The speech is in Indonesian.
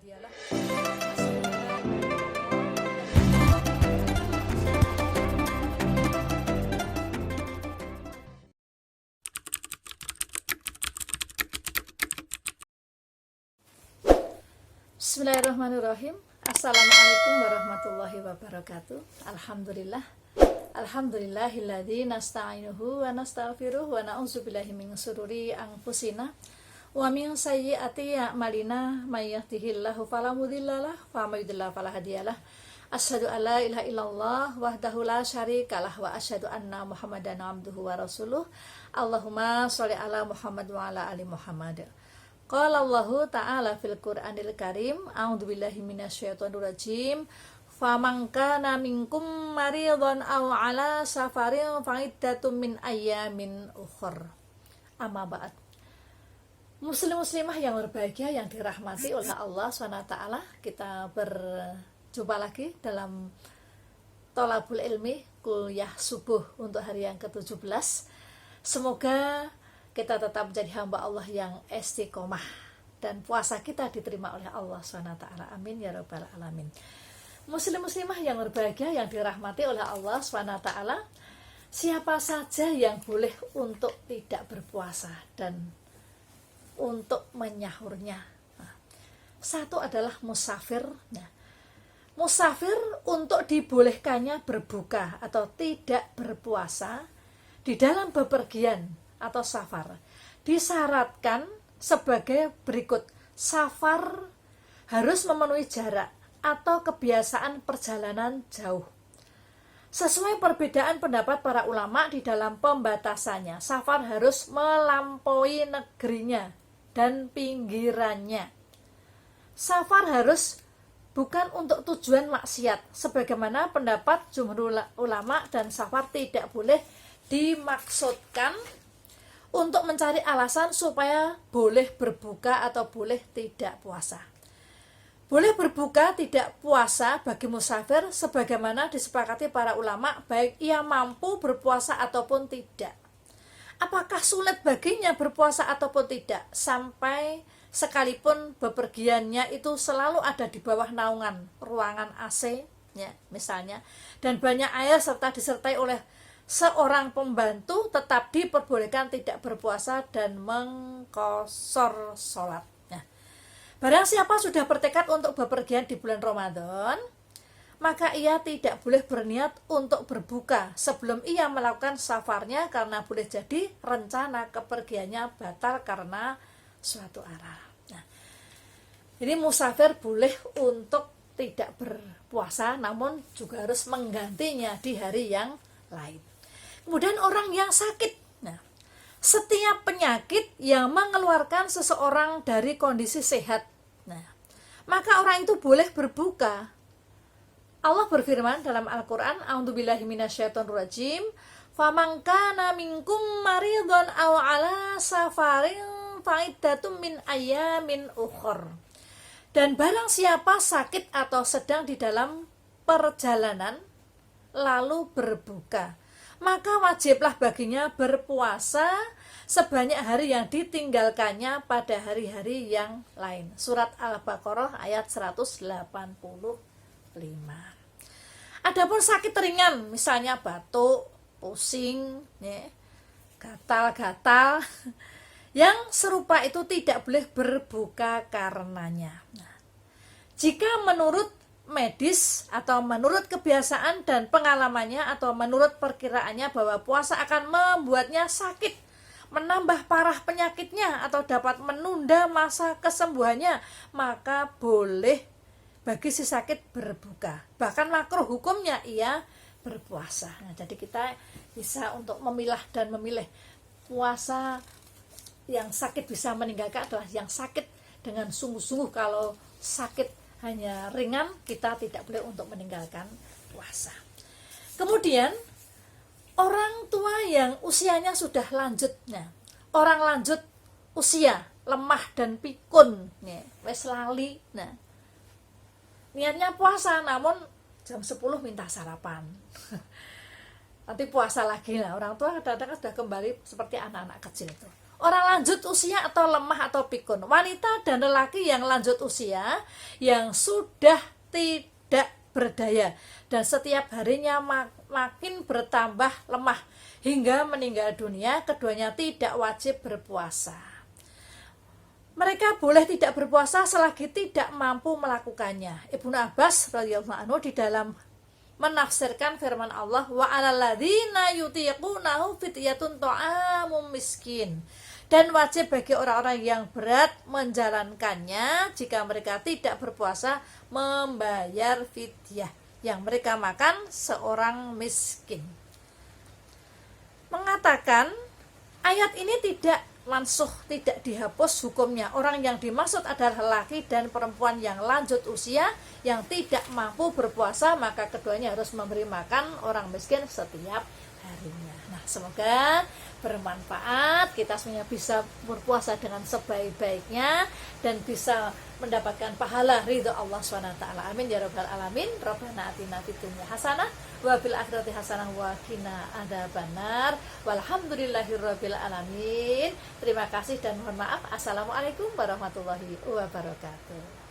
hadiyalah. Bismillahirrahmanirrahim. Assalamualaikum warahmatullahi wabarakatuh. Alhamdulillahilladzi nasta'inuhu wa nastaghfiruh wa na'udzubillahi min syururi anfusina wa min sayyiati a'malina may yahdihillahu fala mudhillalah wa may yudhlil fala hadiyalah. Asyhadu an la ilaha illallah wahdahu la syarikalah wa asyhadu anna Muhammadan abduhu wa rasuluh. Allahumma sholli ala Muhammad wa ala ali Muhammad. Qala Allahu ta'ala fil Qur'anil Karim, a'udzubillahi minasyaitonir rajim. Faman kana minkum maridhan aw ala safarin fa iddatun min ayyamin ukhra. Amma ba'd. Muslim-muslimah yang berbahagia yang dirahmati oleh Allah SWT, kita berjumpa lagi dalam Thalabul Ilmi kuliah subuh untuk hari yang ke-17. Semoga kita tetap menjadi hamba Allah yang istiqomah dan puasa kita diterima oleh Allah SWT. Amin ya rabbal alamin. Muslim-muslimah yang berbahagia yang dirahmati oleh Allah SWT, siapa saja yang boleh untuk tidak berpuasa dan untuk menyahurnya. Satu adalah musafir. Musafir untuk dibolehkannya berbuka atau tidak berpuasa di dalam bepergian atau safar disyaratkan sebagai berikut. Safar harus memenuhi jarak atau kebiasaan perjalanan jauh. Sesuai perbedaan pendapat para ulama di dalam pembatasannya, safar harus melampaui negerinya dan pinggirannya. Safar harus bukan untuk tujuan maksiat, sebagaimana pendapat jumhur ulama, dan safar tidak boleh dimaksudkan untuk mencari alasan supaya boleh berbuka atau boleh tidak puasa. Boleh berbuka tidak puasa bagi musafir sebagaimana disepakati para ulama, baik ia mampu berpuasa ataupun tidak. Apakah sulit baginya berpuasa ataupun tidak, sampai sekalipun bepergiannya itu selalu ada di bawah naungan ruangan AC ya, misalnya, dan banyak air serta disertai oleh seorang pembantu, tetap diperbolehkan tidak berpuasa dan mengqashar sholat. Barang siapa sudah bertekad untuk bepergian di bulan Ramadan, maka ia tidak boleh berniat untuk berbuka sebelum ia melakukan safarnya, karena boleh jadi rencana kepergiannya batal karena suatu arah. Jadi musafir boleh untuk tidak berpuasa, namun juga harus menggantinya di hari yang lain. Kemudian orang yang sakit. Setiap penyakit yang mengeluarkan seseorang dari kondisi sehat, maka orang itu boleh berbuka. Allah berfirman dalam Al-Quran, a'udzubillahi minasyaitonir rajim, faman kana minkum maridhan aw ala safarin fa iddatun min ayyamin ukhra. Dan barang siapa sakit atau sedang di dalam perjalanan lalu berbuka, maka wajiblah baginya berpuasa sebanyak hari yang ditinggalkannya pada hari-hari yang lain. Surat Al-Baqarah ayat 185. Adapun sakit ringan, misalnya batuk, pusing, gatal-gatal, yang serupa itu tidak boleh berbuka karenanya. Jika menurut medis atau menurut kebiasaan dan pengalamannya atau menurut perkiraannya bahwa puasa akan membuatnya sakit, menambah parah penyakitnya atau dapat menunda masa kesembuhannya, maka boleh bagi si sakit berbuka. Bahkan makruh hukumnya ia berpuasa. Jadi kita bisa untuk memilah dan memilih. Puasa yang sakit bisa meninggalkan adalah yang sakit dengan sungguh-sungguh. Kalau sakit hanya ringan, kita tidak boleh untuk meninggalkan puasa. Kemudian orang tua yang usianya sudah lanjut, orang lanjut usia, lemah dan pikun, wes lali, niatnya puasa namun jam 10 minta sarapan. Nanti puasa lagi. Orang tua kadang-kadang sudah kembali seperti anak-anak kecil itu. orang lanjut usia atau lemah atau pikun, wanita dan lelaki yang lanjut usia yang sudah tidak berdaya dan setiap harinya makin bertambah lemah hingga meninggal dunia, keduanya tidak wajib berpuasa. Mereka boleh tidak berpuasa selagi tidak mampu melakukannya. Ibnu Abbas radhiyallahu anhu di dalam menafsirkan firman Allah, wa 'alal ladzina yutiqunahu fidyatun ta'amum miskin. Dan wajib bagi orang-orang yang berat menjalankannya jika mereka tidak berpuasa membayar fidyah yang mereka makan seorang miskin. Mengatakan ayat ini tidak mansuh, tidak dihapus hukumnya. Orang yang dimaksud adalah laki dan perempuan yang lanjut usia yang tidak mampu berpuasa, maka keduanya harus memberi makan orang miskin setiap harinya. Nah, semoga bermanfaat, kita semuanya bisa berpuasa dengan sebaik-baiknya dan bisa mendapatkan pahala ridho Allah SWT. Amin ya rabbal alamin. Rabbana atina fid dunya hasanah wa fil akhirati hasanah wa qina adzabannar. Walhamdulillahirabbil alamin. Terima kasih dan mohon maaf. Assalamualaikum warahmatullahi wabarakatuh.